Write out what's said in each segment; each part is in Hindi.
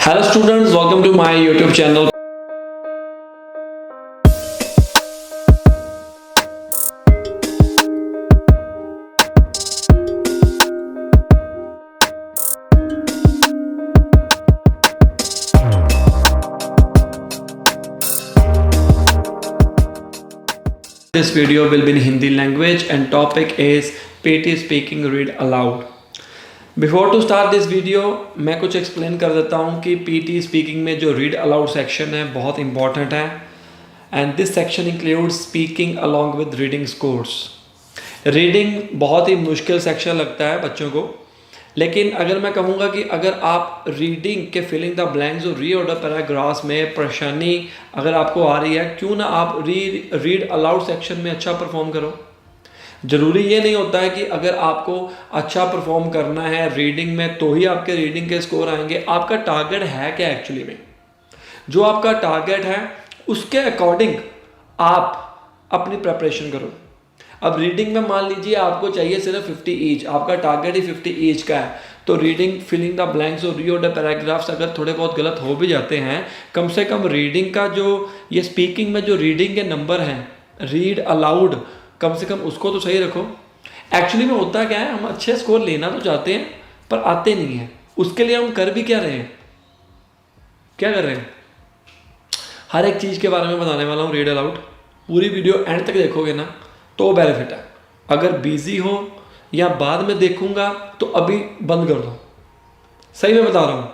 Hello students, welcome to my YouTube channel. This video will be in Hindi language and topic is PT speaking read aloud. Before to start this video मैं कुछ एक्सप्लेन कर देता हूँ कि पीटी स्पीकिंग में जो रीड अलाउड सेक्शन है बहुत इंपॉर्टेंट है and this section includes speaking along with reading scores. Reading बहुत ही मुश्किल सेक्शन लगता है बच्चों को, लेकिन अगर मैं कहूँगा कि अगर आप रीडिंग के फिलिंग द ब्लैंक्स और रीऑर्डर पैराग्राफ्स में परेशानी अगर आपको आ रही है, क्यों ना आप रीड अलाउड सेक्शन में अच्छा परफॉर्म करो। ज़रूरी ये नहीं होता है कि अगर आपको अच्छा परफॉर्म करना है रीडिंग में तो ही आपके रीडिंग के स्कोर आएंगे। आपका टारगेट है क्या एक्चुअली में, जो आपका टारगेट है उसके अकॉर्डिंग आप अपनी प्रिपरेशन करो। अब रीडिंग में मान लीजिए आपको चाहिए सिर्फ 50 ईच, आपका टारगेट ही 50 ईच का है, तो रीडिंग फिलिंग द ब्लैंक्स और रीऑर्डर पैराग्राफ्स अगर थोड़े बहुत गलत हो भी जाते हैं, कम से कम रीडिंग का जो ये स्पीकिंग में जो रीडिंग के नंबर हैं रीड अलाउड, कम से कम उसको तो सही रखो। एक्चुअली में होता क्या है, हम अच्छे स्कोर लेना तो चाहते हैं पर आते नहीं हैं। उसके लिए हम कर भी क्या रहे हैं, क्या कर रहे हैं, हर एक चीज़ के बारे में बताने वाला हूँ रीड अलाउड। पूरी वीडियो एंड तक देखोगे ना तो बेनिफिट है। अगर बिजी हो या बाद में देखूंगा तो अभी बंद कर दो, सही में बता रहा हूँ,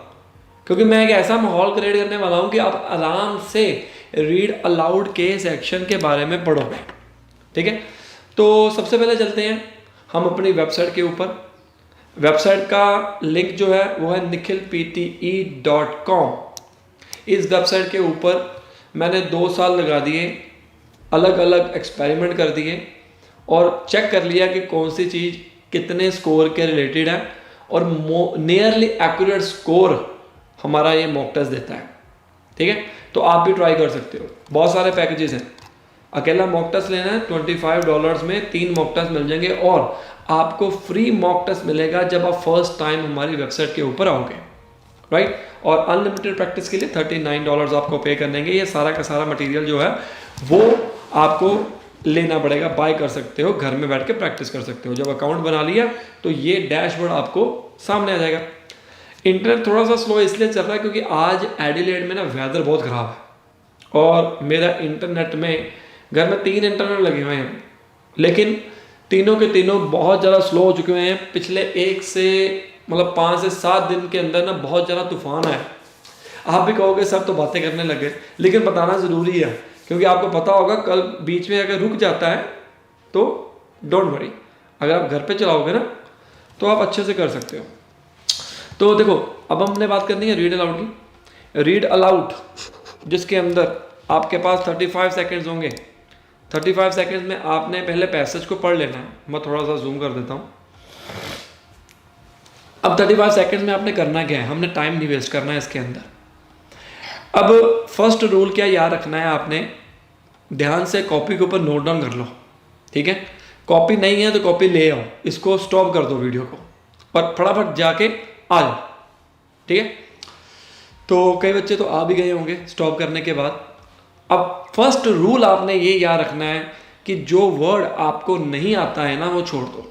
क्योंकि मैं एक ऐसा माहौल क्रिएट करने वाला हूँ कि आप आराम से रीड अलाउड के सेक्शन के बारे में पढ़ोगे। ठीक है, तो सबसे पहले चलते हैं हम अपनी वेबसाइट के ऊपर। वेबसाइट का लिंक जो है वो है nikhilpte.com। इस वेबसाइट के ऊपर मैंने 2 साल लगा दिए, अलग अलग एक्सपेरिमेंट कर दिए और चेक कर लिया कि कौन सी चीज़ कितने स्कोर के रिलेटेड है, और नियरली एक्यूरेट स्कोर हमारा ये मॉक टेस्ट देता है। ठीक है, तो आप भी ट्राई कर सकते हो। बहुत सारे पैकेजेस हैं, अकेला मॉक टेस्ट लेना है $25 में 3 मॉक टेस्ट मिल जाएंगे और आपको फ्री मॉक टेस्ट मिलेगा जब आप फर्स्ट टाइम हमारी वेबसाइट के ऊपर आओगे, राइट। और अनलिमिटेड प्रैक्टिस के लिए $39 आपको पे करने के। ये सारा का सारा मटेरियल जो है वो आपको लेना पड़ेगा, बाय कर सकते हो, घर में बैठ के प्रैक्टिस कर सकते हो। जब अकाउंट बना लिया तो ये डैशबोर्ड आपको सामने आ जाएगा। इंटरनेट थोड़ा सा स्लो इसलिए चल रहा है क्योंकि आज एडिलेड में ना वेदर बहुत ख़राब है और मेरा इंटरनेट में घर में 3 इंटरनेट लगे हुए हैं, लेकिन तीनों के तीनों बहुत ज़्यादा स्लो हो चुके हैं। पिछले 5 से 7 दिन के अंदर ना बहुत ज़्यादा तूफान है। आप भी कहोगे सब तो बातें करने लगे, लेकिन बताना ज़रूरी है क्योंकि आपको पता होगा कल बीच में अगर रुक जाता है तो डोंट वरी, अगर आप घर पे चलाओगे ना तो आप अच्छे से कर सकते हो। तो देखो, अब हमने बात करनी है रीड अलाउड की। रीड अलाउड जिसके अंदर आपके पास 35 सेकेंड्स होंगे। 35 सेकेंड्स में आपने पहले पैसेज को पढ़ लेना है। मैं थोड़ा सा जूम कर देता हूँ। अब 35 सेकेंड्स में आपने करना क्या है, हमने टाइम नहीं वेस्ट करना है इसके अंदर। अब फर्स्ट रूल क्या याद रखना है, आपने ध्यान से कॉपी के ऊपर नोट डाउन कर लो। ठीक है, कॉपी नहीं है तो कॉपी ले आओ, इसको स्टॉप कर दो वीडियो को और फटाफट जाके आ जाओ। ठीक है, तो कई बच्चे तो आ भी गए होंगे स्टॉप करने के बाद। अब फर्स्ट रूल आपने ये याद रखना है कि जो वर्ड आपको नहीं आता है ना वो छोड़ दो।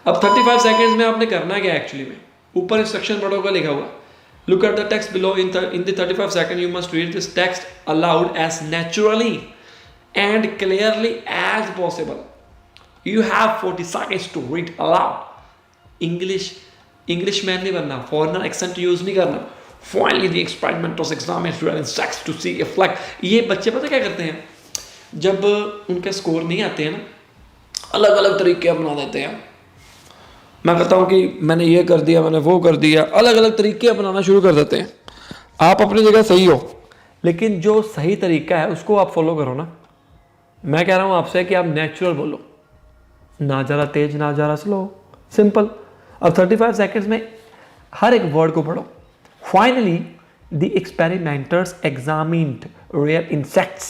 अब 35 सेकेंड्स में आपने करना क्या एक्चुअली में, ऊपर इंस्ट्रक्शन पढ़ोगे लिखा हुआ, look at the text below. In the 35 second you must read this text aloud as naturally and clearly as possible. You have 40 seconds to read aloud. English man नहीं बनना, फॉरेनर एक्सेंट यूज नहीं करना। Finally, the experiment was examined through insects to see if like ये बच्चे पता क्या करते हैं, जब उनके स्कोर नहीं आते हैं ना अलग अलग तरीके अपना देते हैं। मैं कहता हूँ कि मैंने ये कर दिया, मैंने वो कर दिया, अलग अलग तरीके अपनाना शुरू कर देते हैं। आप अपनी जगह सही हो, लेकिन जो सही तरीका है उसको आप फॉलो करो ना। मैं कह रहा हूँ आपसे कि आप नेचुरल बोलो, ना ज़्यादा तेज ना ज़्यादा स्लो, सिंपल। अब 35 सेकेंड्स में हर एक वर्ड को पढ़ो। Finally, the experimenters examined rare insects.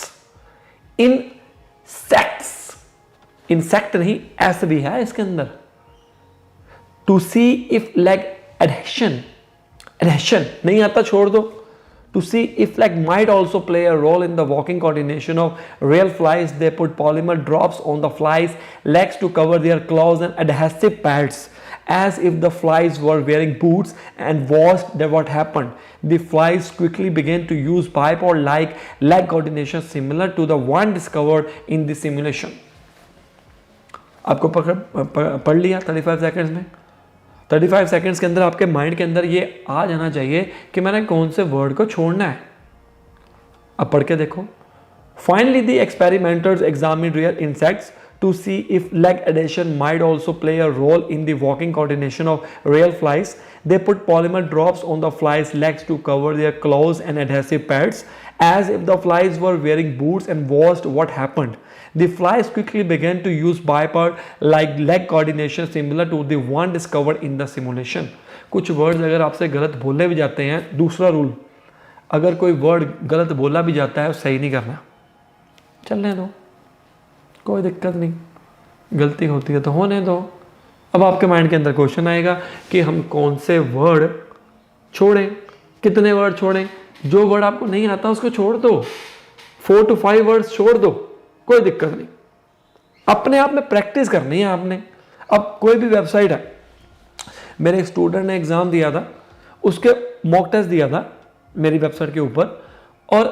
Insect नहीं, S भी है इसके अंदर। To see if leg adhesion नहीं आता छोड़ दो, To see if leg might also play a role in the walking coordination of real flies, they put polymer drops on the flies' legs to cover their claws and adhesive pads, as if the flies were wearing boots, and watched that what happened. The flies quickly began to use bipod-like leg coordination similar to the one discovered in the simulation. आपको पढ़ लिया 35 सेकंड्स में। 35 सेकंड्स के अंदर आपके माइंड के अंदर ये आ जाना चाहिए कि मैंने कौन से वर्ड को छोड़ना है। अब पढ़ के देखो। Finally the experimenters examined real insects to see if leg adhesion might also play a role in the walking coordination of real flies. They put polymer drops on the flies' legs to cover their claws and adhesive pads, as if the flies were wearing boots, and watched what happened. The flies quickly began to use bipod-like leg coordination similar to the one discovered in the simulation. कुछ वर्ड्स अगर आपसे गलत बोले भी जाते हैं, दूसरा रूल, अगर कोई वर्ड गलत बोला भी जाता है सही नहीं करना, चलने दो, कोई दिक्कत नहीं, गलती होती है तो होने दो। अब आपके माइंड के अंदर क्वेश्चन आएगा कि हम कौन से वर्ड छोड़ें, कितने वर्ड छोड़ें। जो वर्ड आपको नहीं आता उसको छोड़ दो, 4 to 5 वर्ड्स छोड़ दो, कोई दिक्कत नहीं। अपने आप में प्रैक्टिस करनी है आपने। अब कोई भी वेबसाइट है, मेरे एक स्टूडेंट ने एग्जाम दिया था, उसके मॉक टेस्ट दिया था मेरी वेबसाइट के ऊपर, और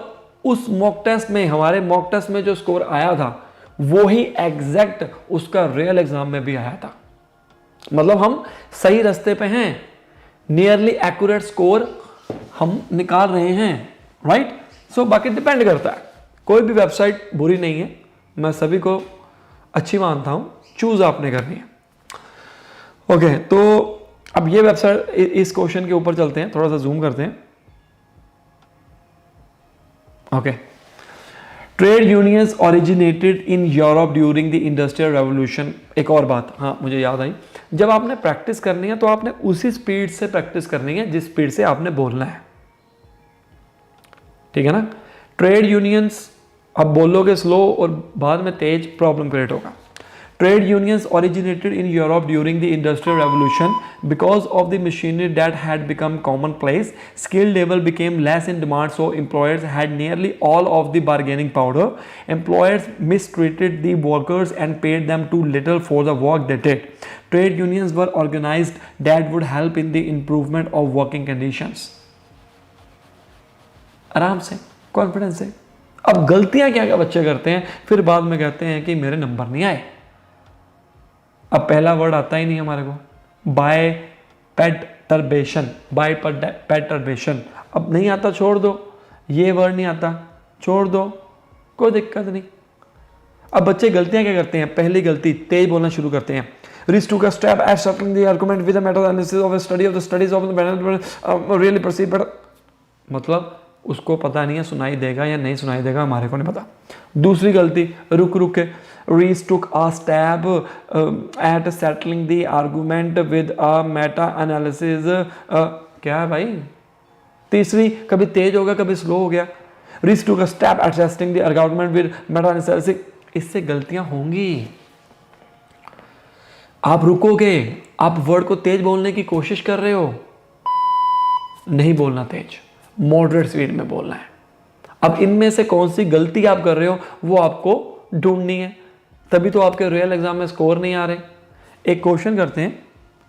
उस मॉक टेस्ट में, हमारे मॉक टेस्ट में जो स्कोर आया था वो ही एग्जैक्ट उसका रियल एग्जाम में भी आया था। मतलब हम सही रास्ते पे हैं, नियरली एक्यूरेट स्कोर हम निकाल रहे हैं, राइट। सो बाकी डिपेंड करता है, कोई भी वेबसाइट बुरी नहीं है, मैं सभी को अच्छी मानता हूं, चूज आपने करनी है। ओके, तो अब ये वेबसाइट, इस क्वेश्चन के ऊपर चलते हैं, थोड़ा सा जूम करते हैं। Okay, trade unions originated in Europe during the industrial revolution. एक और बात, हाँ मुझे याद आई, जब आपने प्रैक्टिस करनी है तो आपने उसी स्पीड से प्रैक्टिस करनी है जिस स्पीड से आपने बोलना है, ठीक है ना। ट्रेड यूनियंस, अब बोलोगे स्लो और बाद में तेज, प्रॉब्लम क्रिएट होगा। Trade unions originated in Europe during the Industrial Revolution because of the machinery that had become commonplace. Skilled labor became less in demand, so employers had nearly all of the bargaining power. Employers mistreated the workers and paid them too little for the work they did. Trade unions were organized that would help in the improvement of working conditions. आराम से, कॉन्फिडेंस से। अब गलतियां क्या क्या बच्चे करते हैं, फिर बाद में कहते हैं कि मेरे नंबर नहीं आए। अब पहला वर्ड आता ही नहीं हमारे को, बाय पेटर्बेशन, बाय पेटर्बेशन। अब नहीं आता, छोड़ दो, ये वर्ड नहीं आता, छोड़ दो, कोई दिक्कत नहीं। अब बच्चे गलतियां क्या करते हैं, पहली गलती, तेज बोलना शुरू करते हैं। Risk took a step at settling the argument with a meta analysis of a study of the studies of the panel really perceived, but मतलब उसको पता नहीं है सुनाई देगा या नहीं सुनाई देगा, हमारे को नहीं पता। दूसरी गलती, रुक रुक के, Reese took a stab at settling the argument with a meta analysis, क्या है भाई। तीसरी, कभी तेज होगा कभी स्लो हो गया। Reese took a stab at settling the argument with meta analysis, इससे गलतियां होंगी। आप रुकोगे, आप वर्ड को तेज बोलने की कोशिश कर रहे हो, नहीं बोलना तेज, मॉडरेट स्पीड में बोलना है। अब इनमें से कौन सी गलती आप कर रहे हो वो आपको ढूंढनी है, तभी तो आपके रियल एग्जाम में स्कोर नहीं आ रहे। एक क्वेश्चन करते हैं,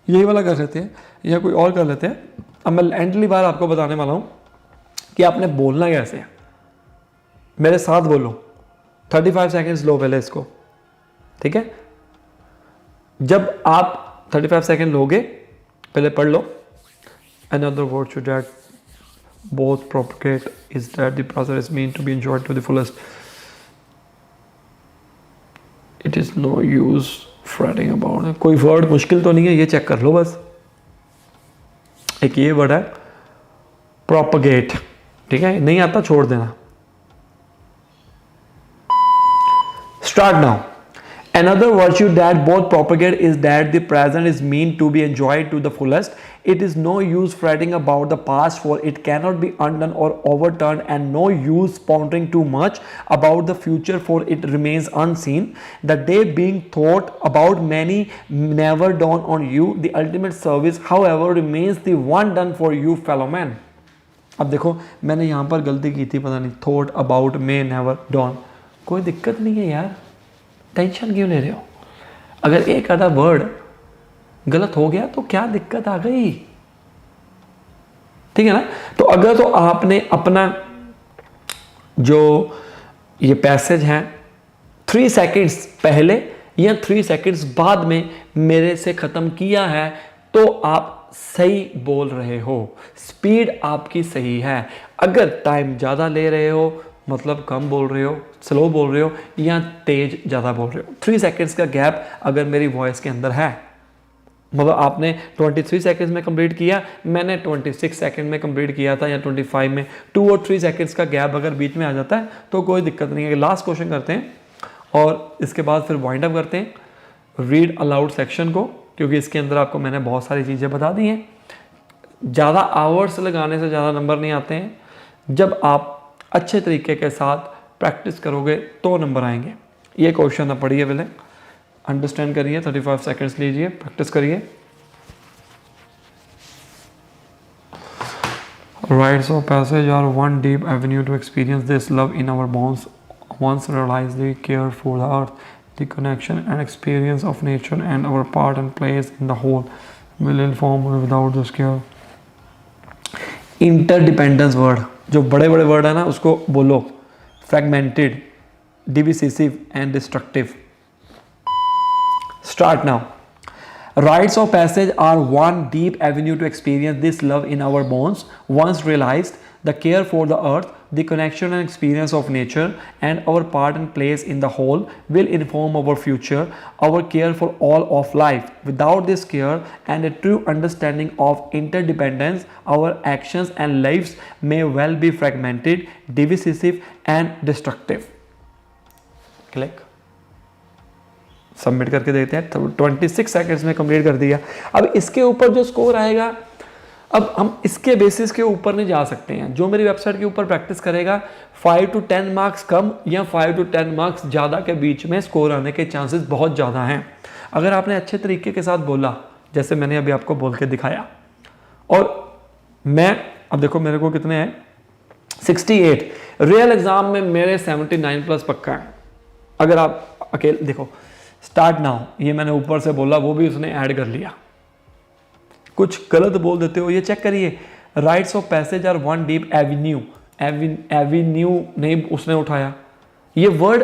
यही वाला कर लेते हैं या कोई और कर लेते हैं। अब मैं एंडली बार आपको बताने वाला हूं कि आपने बोलना कैसे है। मेरे साथ बोलो, 35 सेकेंड्स लो पहले इसको, ठीक है। जब आप 35 सेकेंड लोगे, पहले पढ़ लो। Another word to that both propagate is that the process is meant to be enjoyed to the fullest. It is no use fretting about it. कोई वर्ड मुश्किल तो नहीं है, ये चेक कर लो बस। एक ये वर्ड है propagate, ठीक है, नहीं आता छोड़ देना। Start now. Another virtue that both propagate is that the present is meant to be enjoyed to the fullest. It is no use fretting about the past, for it cannot be undone or overturned, and no use pondering too much about the future, for it remains unseen. The day being thought about many never dawn on you. The ultimate service, however, remains the one done for you, fellow man. अब देखो मैंने यहाँ पर गलती की थी, पता नहीं, थॉट, अबाउट, मे, नेवर, डॉन, कोई दिक्कत नहीं है यार, टेंशन क्यों ले रहे हो? अगर एक आधा वर्ड गलत हो गया तो क्या दिक्कत आ गई, ठीक है ना। तो अगर तो आपने अपना जो ये पैसेज है 3 सेकंड्स पहले या 3 सेकंड्स बाद में मेरे से ख़त्म किया है तो आप सही बोल रहे हो, स्पीड आपकी सही है। अगर टाइम ज़्यादा ले रहे हो मतलब कम बोल रहे हो, स्लो बोल रहे हो या तेज ज़्यादा बोल रहे हो, 3 सेकंड्स का गैप अगर मेरी वॉइस के अंदर है, मतलब आपने 23 सेकंड्स में कंप्लीट किया, मैंने 26 सेकंड में कंप्लीट किया था या 25 में, 2 और 3 सेकंड्स का गैप अगर बीच में आ जाता है तो कोई दिक्कत नहीं है। लास्ट क्वेश्चन करते हैं और इसके बाद फिर वाइंड अप करते हैं रीड अलाउड सेक्शन को, क्योंकि इसके अंदर आपको मैंने बहुत सारी चीज़ें बता दी हैं। ज़्यादा आवर्स लगाने से ज़्यादा नंबर नहीं आते हैं, जब आप अच्छे तरीके के साथ प्रैक्टिस करोगे तो नंबर आएंगे। ये क्वेश्चन आप पढ़िए, पहले अंडरस्टैंड करिए, 35 सेकंड्स लीजिए, प्रैक्टिस करिए। Rites of passage are one deep avenue to experience this love in our bones. Once realize the care for the earth, the connection and experience of nature and our part and place in the whole will inform without this care. Interdependence word, जो बड़े बड़े वर्ड है ना उसको बोलो, fragmented, divisive and destructive. Start now. Rites of passage are one deep avenue to experience this love in our bones. Once realized, the care for the earth, the connection and experience of nature, and our part and place in the whole will inform our future, our care for all of life. Without this care and a true understanding of interdependence, our actions and lives may well be fragmented, divisive, and destructive. Click. Submit करके देखते हैं। 26 सेकंड्स में कंप्लीट कर दिया। अब इसके ऊपर जो स्कोर आएगा, अब हम इसके बेसिस के ऊपर नहीं जा सकते हैं। जो मेरी वेबसाइट के ऊपर प्रैक्टिस करेगा 5 to 10 मार्क्स कम या 5 to 10 मार्क्स ज़्यादा के बीच में स्कोर आने के चांसेस बहुत ज़्यादा हैं। अगर आपने अच्छे तरीके के साथ बोला, जैसे मैंने अभी आपको बोल के दिखाया, और मैं अब देखो मेरे को कितने हैं 68, रियल एग्जाम में मेरे 79 प्लस पक्का है। अगर आप अकेले देखो, स्टार्ट नाउ, ये मैंने ऊपर से बोला, वो भी उसने ऐड कर लिया। कुछ गलत बोल देते हो, ये चेक करिए। Rites of passage are one deep avenue, avenue नहीं उसने उठाया, ये वर्ड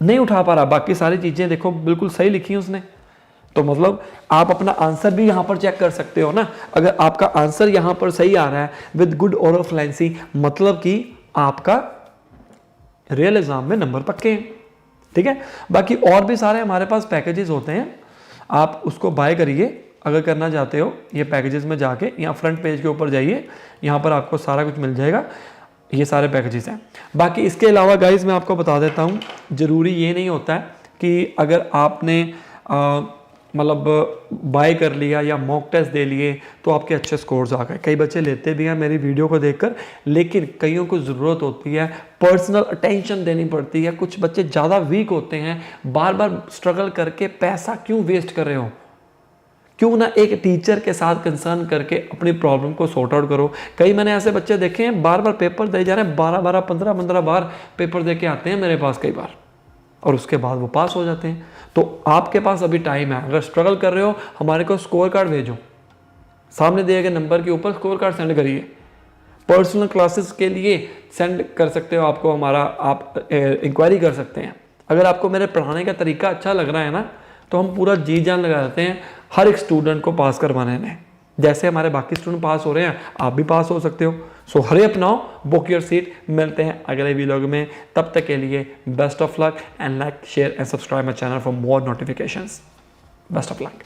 नहीं उठा पा रहा, बाकी सारी चीजें देखो बिल्कुल सही लिखी उसने। तो मतलब आप अपना आंसर भी यहां पर चेक कर सकते हो ना। अगर आपका आंसर यहां पर सही आ रहा है विद गुड ओरल फ्लुएंसी, मतलब कि आपका रियल एग्जाम में नंबर पक्के हैं, ठीक है। बाकी और भी सारे हमारे पास पैकेजेस होते हैं, आप उसको बाय करिए अगर करना चाहते हो। ये पैकेजेस में जाके यहाँ फ्रंट पेज के ऊपर जाइए, यहाँ पर आपको सारा कुछ मिल जाएगा, ये सारे पैकेजेस हैं। बाकी इसके अलावा गाइस मैं आपको बता देता हूँ, ज़रूरी ये नहीं होता है कि अगर आपने मतलब बाय कर लिया या मॉक टेस्ट दे लिए तो आपके अच्छे स्कोर्स आ गए। कई बच्चे लेते भी हैं मेरी वीडियो को देखकर, लेकिन कईयों को ज़रूरत होती है, पर्सनल अटेंशन देनी पड़ती है। कुछ बच्चे ज़्यादा वीक होते हैं, बार बार स्ट्रगल करके पैसा क्यों वेस्ट कर रहे हो? क्यों ना एक टीचर के साथ कंसर्न करके अपनी प्रॉब्लम को सॉर्ट आउट करो। कई मैंने ऐसे बच्चे देखे हैं बार बार पेपर दे जा रहे हैं, 12-12, 15-15 बार पेपर दे के आते हैं मेरे पास कई बार, और उसके बाद वो पास हो जाते हैं। तो आपके पास अभी टाइम है, अगर स्ट्रगल कर रहे हो हमारे को स्कोर कार्ड भेजो, सामने दिए गए नंबर के ऊपर स्कोर कार्ड सेंड करिए। पर्सनल क्लासेस के लिए सेंड कर सकते हो आपको हमारा, आप इंक्वायरी कर सकते हैं। अगर आपको मेरे पढ़ाने का तरीका अच्छा लग रहा है ना, तो हम पूरा जी जान लगा देते हैं हर एक स्टूडेंट को पास करवाने में। जैसे हमारे बाकी स्टूडेंट पास हो रहे हैं, आप भी पास हो सकते हो। सो हरे अपनाओ, बुक योर सीट। मिलते हैं अगले वीडियो में, तब तक के लिए best of luck and like, share and subscribe my channel for more notifications. Best of luck.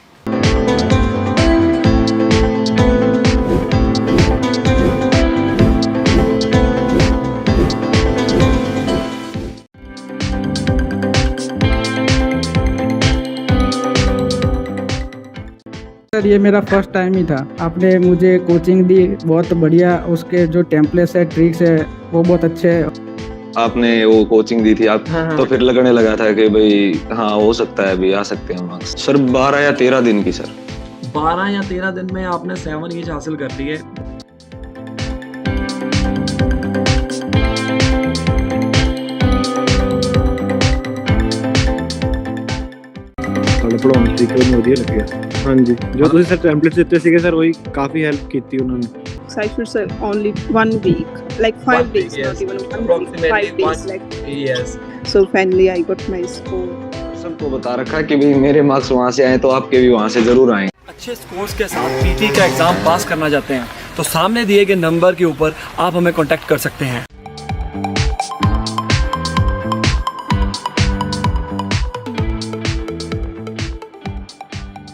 Sir ये मेरा फर्स्ट टाइम ही था, आपने मुझे कोचिंग दी, बहुत बढ़िया। उसके जो टेम्पलेट्स है, ट्रिक्स है, वो बहुत अच्छे है। आपने वो कोचिंग दी थी आप, तो फिर लगने लगा था कि भाई हाँ हो सकता है, भी आ सकते हैं मार्क्स। सर 12 या 13 दिन की सर 12 या 13 दिन में आपने 7 ईच हासिल कर लिए। ਵਧੀਆ ਲੱਗਿਆ ਹਾਂਜੀ ਜੋ ਤੁਸੀਂ ਸਰ ਟੈਂਪਲੇਟਸ ਦਿੱਤੇ ਸੀਗੇ ਸਰ ਉਹੀ ਕਾਫੀ ਹੈਲਪ ਕੀਤੀ ਉਹਨਾਂ ਨੇ So I should say only 1 week, like 5 days, not even 1 week, 5 days. Like yes. so finally I got my score. सबको बता रखा कि भाई मेरे मार्क्स वहाँ से आए तो आपके भी वहाँ से जरूर आए। अच्छे स्कोर्स के साथ पीटी का एग्ज़ाम पास करना चाहते हैं तो सामने दिए गए नंबर के ऊपर आप हमें कांटेक्ट कर सकते हैं।